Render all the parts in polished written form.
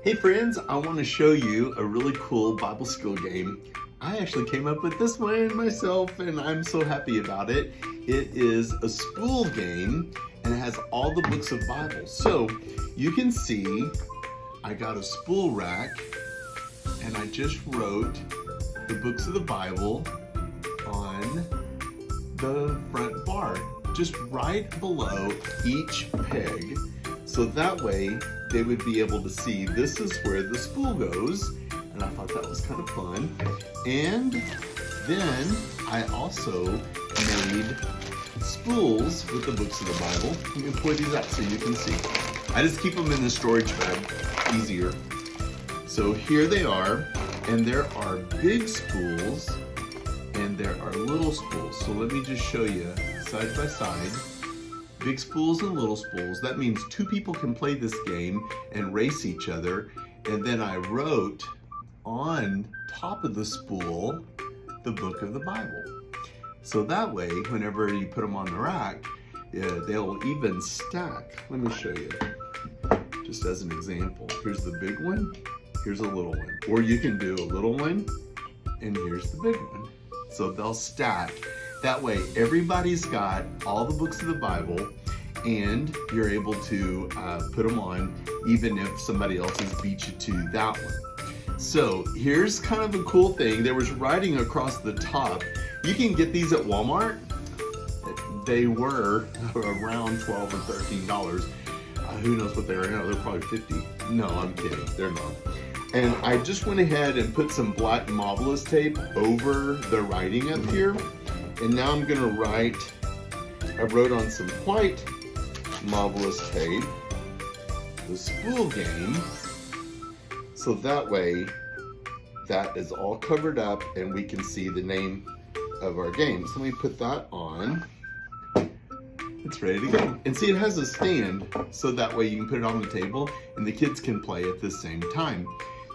Hey friends, I want to show you a really cool Bible skill game. I actually came up with this one myself and I'm so happy about it. It is a Spool game and it has all the books of Bible. So you can see I got a spool rack and I just wrote the books of the Bible on the front bar, just right below each peg. So that way they would be able to see this is where the spool goes. And I thought that was kind of fun. And then I also made spools with the books of the Bible. Let me point these out so you can see. I just keep them in the storage bag, easier. So here they are, and there are big spools and there are little spools. So let me just show you side by side. Big spools and little spools. That means two people can play this game and race each other. And then I wrote on top of the spool the book of the Bible. So that way, whenever you put them on the rack, they'll even stack. Let me show you, just as an example. Here's the big one, here's a little one. Or you can do a little one, and here's the big one. So they'll stack. That way, everybody's got all the books of the Bible, and you're able to put them on, even if somebody else has beat you to that one. So here's kind of a cool thing. There was writing across the top. You can get these at Walmart. They were around $12 or $13. Who knows what they are now? They're probably 50. No, I'm kidding. They're not. And I just went ahead and put some black marvelous tape over the writing up here. And now I'm gonna write, I wrote on some white marvelous tape, the spool game, so that way that is all covered up and we can see the name of our game. So let me put that on. It's ready to go. And see, it has a stand, so that way you can put it on the table and the kids can play at the same time.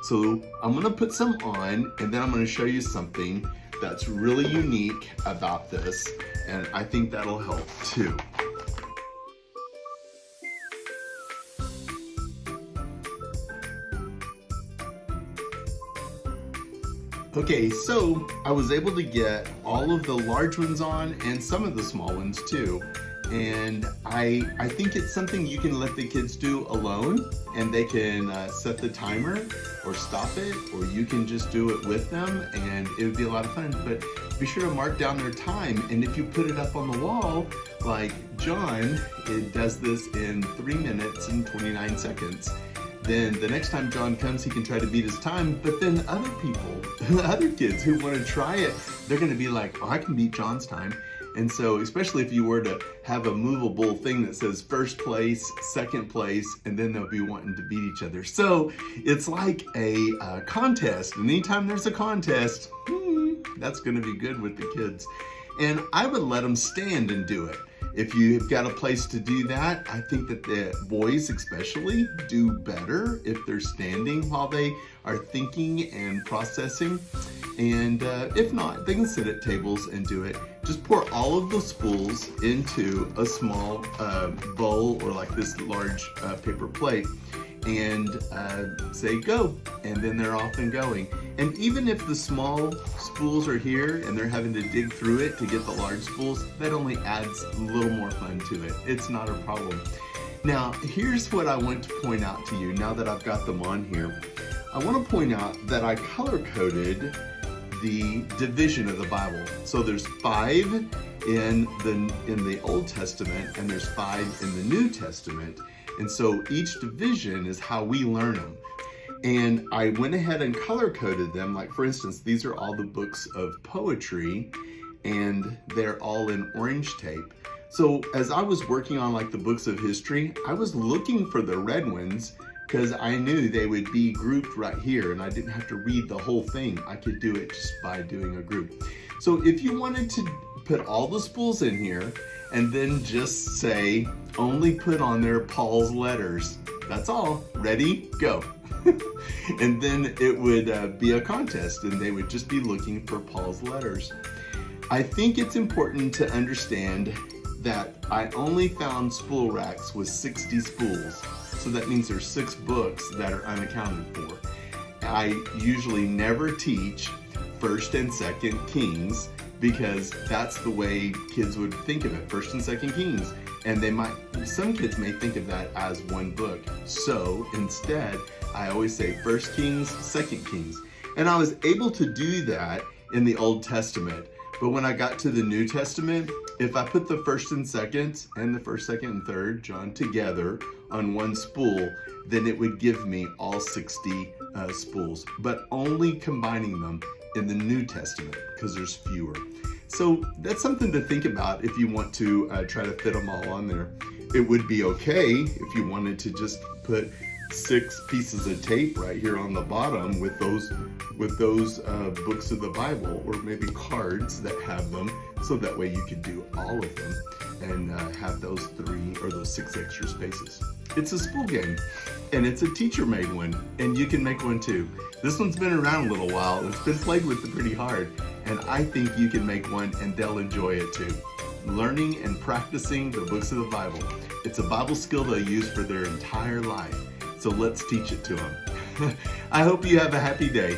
So I'm gonna put some on and then I'm gonna show you something that's really unique about this, and I think that'll help too. Okay, so I was able to get all of the large ones on and some of the small ones too. And I think it's something you can let the kids do alone, and they can set the timer or stop it, or you can just do it with them and it would be a lot of fun. But be sure to mark down their time, and if you put it up on the wall, like John, it does this in 3 minutes and 29 seconds. Then the next time John comes, he can try to beat his time, but then other people, other kids who want to try it, they're gonna be like, oh, I can beat John's time. And so, especially if you were to have a movable thing that says first place, second place, and then they'll be wanting to beat each other. So it's like a contest. And anytime there's a contest, that's gonna be good with the kids. And I would let them stand and do it. If you've got a place to do that, I think that the boys especially do better if they're standing while they are thinking and processing. And if not, they can sit at tables and do it. Just pour all of the spools into a small bowl or like this large paper plate and say go, and then they're off and going. And even if the small spools are here and they're having to dig through it to get the large spools, that only adds a little more fun to it. It's not a problem. Now, here's what I want to point out to you now that I've got them on here. I want to point out that I color-coded the division of the Bible. So there's 5 in the Old Testament and there's 5 in the New Testament. And so each division is how we learn them. And I went ahead and color coded them. Like for instance, these are all the books of poetry and they're all in orange tape. So as I was working on like the books of history, I was looking for the red ones because I knew they would be grouped right here and I didn't have to read the whole thing. I could do it just by doing a group. So if you wanted to put all the spools in here and then just say, only put on there Paul's letters. That's all. Ready? Go. And then it would be a contest and they would just be looking for Paul's letters. I think it's important to understand that I only found spool racks with 60 spools. So that means there's 6 books that are unaccounted for. I usually never teach 1st and 2nd Kings because that's the way kids would think of it, 1st and 2nd Kings. And some kids may think of that as one book. So instead, I always say 1st Kings, 2nd Kings. And I was able to do that in the Old Testament. But when I got to the New Testament, if I put the 1st and 2nd and the 1st, 2nd, and 3rd John together on one spool, then it would give me all 60 spools, but only combining them in the New Testament because there's fewer. So that's something to think about if you want to try to fit them all on there. It would be okay if you wanted to just put 6 pieces of tape right here on the bottom with those books of the Bible, or maybe cards that have them, so that way you could do all of them and have those 3 or those 6 extra spaces. It's a spool game, and it's a teacher-made one, and you can make one too. This one's been around a little while. It's been played with pretty hard, and I think you can make one and they'll enjoy it too. Learning and practicing the books of the Bible. It's a Bible skill they'll use for their entire life. So let's teach it to them. I hope you have a happy day.